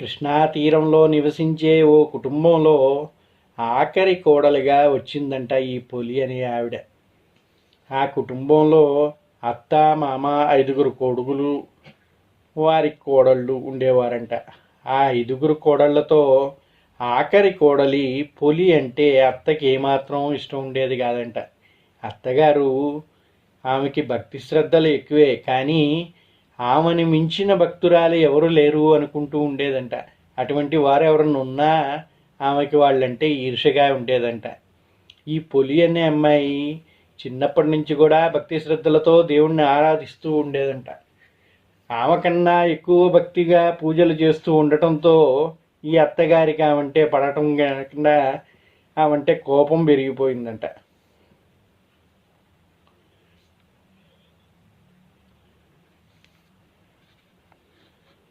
కృష్ణా తీరంలో నివసించే ఓ కుటుంబంలో ఆఖరి కోడలిగా వచ్చిందంట ఈ పొలి అనే ఆవిడ. ఆ కుటుంబంలో అత్త, మామ, 5గురు కొడుకులు, వారి కోడళ్ళు ఉండేవారంట. ఆ 5గురు కోడళ్లతో ఆఖరి కోడలి పొలి అంటే అత్తకి ఏమాత్రం ఇష్టం ఉండేది కాదంట. అత్తగారు ఆమెకి భక్తి శ్రద్ధలు ఎక్కువే, కానీ ఆమెని మించిన భక్తురాలు ఎవరు లేరు అనుకుంటూ ఉండేదంట. అటువంటి వారు ఎవరన్నా ఉన్నా ఆమెకి వాళ్ళంటే ఈర్ష్యగా ఉండేదంట. ఈ పొలి అనే అమ్మాయి చిన్నప్పటి నుంచి కూడా భక్తి శ్రద్ధలతో దేవుణ్ణి ఆరాధిస్తూ ఉండేదంట. ఆమె కన్నా ఎక్కువ భక్తిగా పూజలు చేస్తూ ఉండటంతో ఈ అత్తగారికి ఆమంటే పడటం కాకుండా ఆమంటే కోపం పెరిగిపోయిందంట.